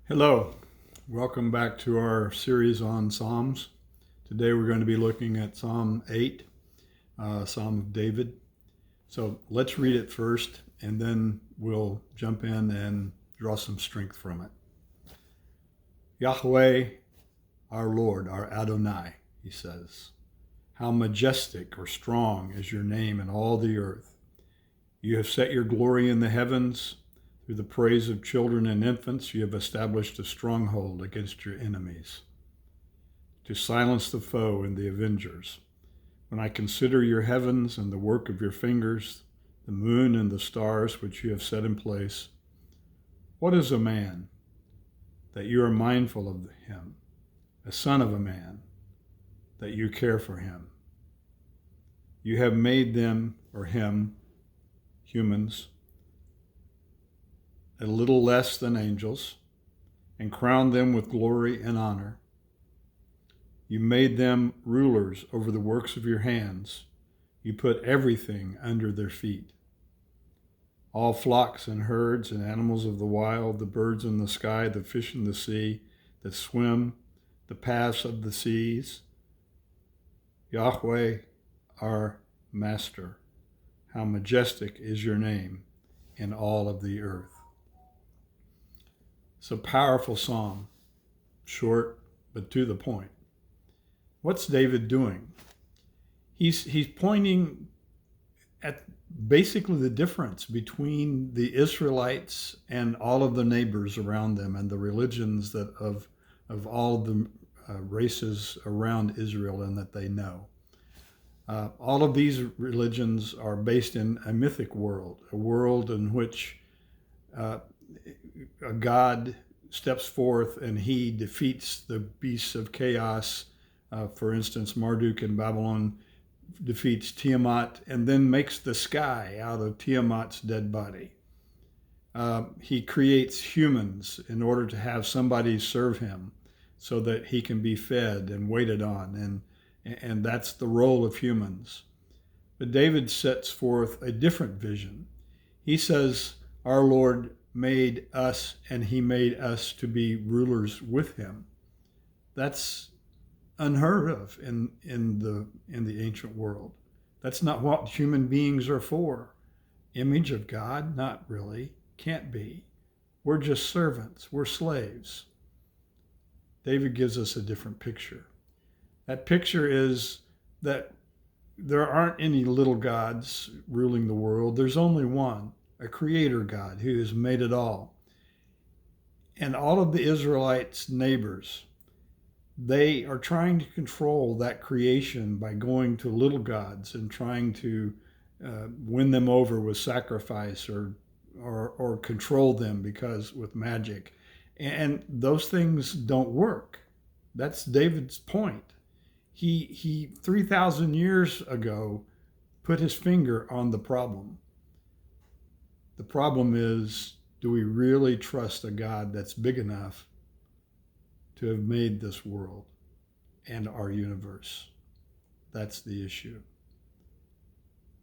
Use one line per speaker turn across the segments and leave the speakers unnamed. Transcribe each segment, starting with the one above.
Hello, welcome back to our series on Psalms. Today we're going to be looking at Psalm 8, Psalm of David. So let's read it first and then we'll jump in and draw some strength from it. Yahweh, our Lord, our Adonai, he says, how majestic or strong is your name in all the earth. You have set your glory in the heavens. Through the praise of children and infants, you have established a stronghold against your enemies, to silence the foe and the avengers. When I consider your heavens and the work of your fingers, the moon and the stars which you have set in place, what is a man that you are mindful of him, a son of a man that you care for him? You have made them, or him, humans, a little less than angels, and crowned them with glory and honor. You made them rulers over the works of your hands. You put everything under their feet. All flocks and herds and animals of the wild, the birds in the sky, the fish in the sea, that swim, the paths of the seas. Yahweh, our Master, how majestic is your name in all of the earth. It's a powerful psalm, short but to the point. What's David doing? He's pointing at basically the difference between the Israelites and all of the neighbors around them and the religions that of all of the races around Israel and that they know. All of these religions are based in a mythic world, a world in which a God steps forth and he defeats the beasts of chaos. For instance, Marduk in Babylon defeats Tiamat and then makes the sky out of Tiamat's dead body. He creates humans in order to have somebody serve him so that he can be fed and waited on, and that's the role of humans. But David sets forth a different vision. He says, our Lord made us and he made us to be rulers with him. That's unheard of in the ancient world. That's not what human beings are for. Image of God? Not really. Can't be. We're just servants. We're slaves. David gives us a different picture. That picture is that there aren't any little gods ruling the world. There's only one, a creator God who has made it all. And all of the Israelites' neighbors, they are trying to control that creation by going to little gods and trying to win them over with sacrifice or control them because with magic. And those things don't work. That's David's point. He 3,000 years ago put his finger on the problem. The problem is, do we really trust a God that's big enough to have made this world and our universe? That's the issue.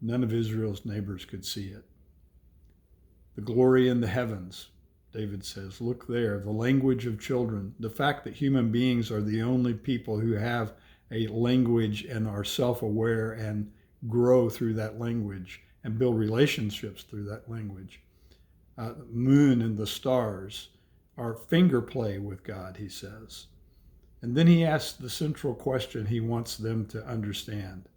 None of Israel's neighbors could see it. The glory in the heavens, David says, look there, the language of children, the fact that human beings are the only people who have a language and are self-aware and grow through that language and build relationships through that language. Moon and the stars are finger play with God, he says. And then he asks the central question he wants them to understand.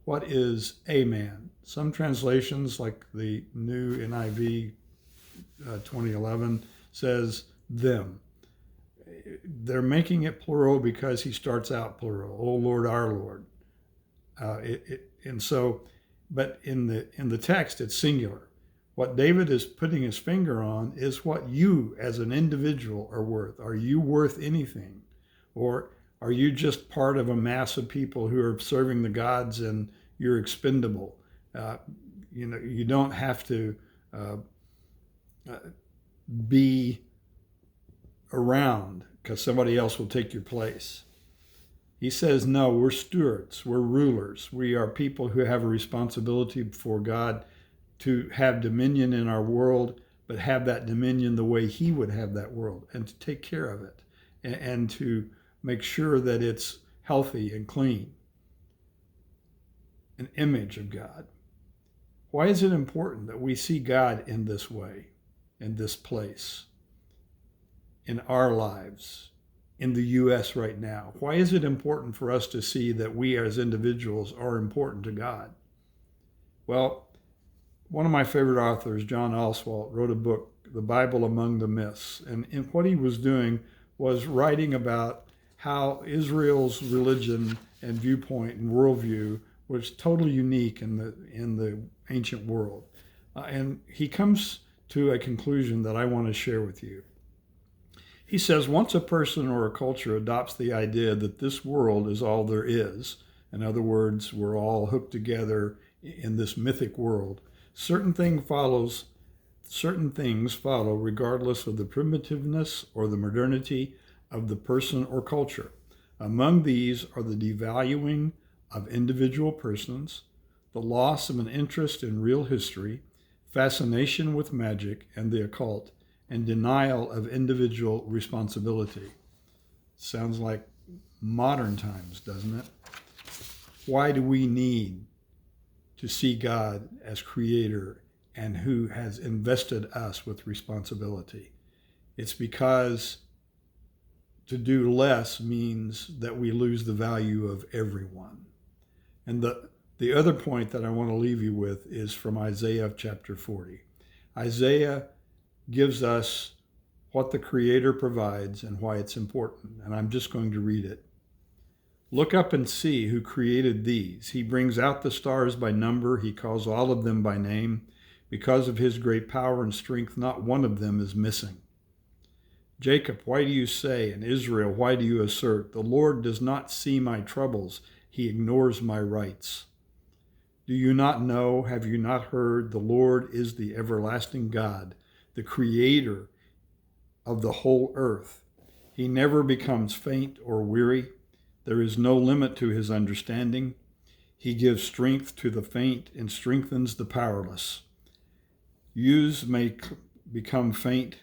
What is a man? Some translations, like the New NIV 2011, says them. They're making it plural because he starts out plural. Oh Lord, our Lord. But in the text, it's singular. What David is putting his finger on is what you as an individual are worth. Are you worth anything? Or are you just part of a mass of people who are serving the gods and you're expendable? You don't have to be around because somebody else will take your place. He says, no, we're stewards, we're rulers. We are people who have a responsibility before God to have dominion in our world, but have that dominion the way he would have that world, and to take care of it, and to make sure that it's healthy and clean, an image of God. Why is it important that we see God in this way, in this place, in our lives, in the U.S. right now? Why is it important for us to see that we as individuals are important to God? Well, one of my favorite authors, John Oswalt, wrote a book, The Bible Among the Myths. And what he was doing was writing about how Israel's religion and viewpoint and worldview was totally unique in the ancient world. And he comes to a conclusion that I want to share with you. He says, once a person or a culture adopts the idea that this world is all there is, in other words, we're all hooked together in this mythic world, certain things follow regardless of the primitiveness or the modernity of the person or culture. Among these are the devaluing of individual persons, the loss of an interest in real history, fascination with magic and the occult, and denial of individual responsibility. Sounds like modern times, doesn't it? Why do we need to see God as creator and who has invested us with responsibility? It's because to do less means that we lose the value of everyone. And the other point that I want to leave you with is from Isaiah chapter 40. Isaiah gives us what the Creator provides and why it's important. And I'm just going to read it. Look up and see who created these. He brings out the stars by number. He calls all of them by name. Because of his great power and strength, not one of them is missing. Jacob, why do you say, and Israel, why do you assert, the Lord does not see my troubles, he ignores my rights? Do you not know, have you not heard, the Lord is the everlasting God, the creator of the whole earth. He never becomes faint or weary. There is no limit to his understanding. He gives strength to the faint and strengthens the powerless. Youths may become faint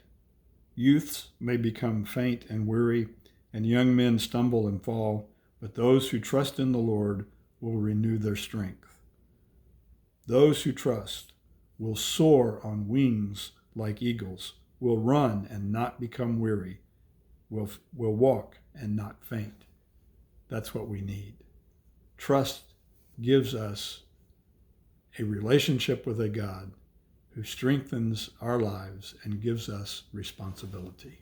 and weary, and young men stumble and fall, but those who trust in the Lord will renew their strength. Those who trust will soar on wings like eagles, will run and not become weary, will walk and not faint. That's what we need. Trust gives us a relationship with a God who strengthens our lives and gives us responsibility.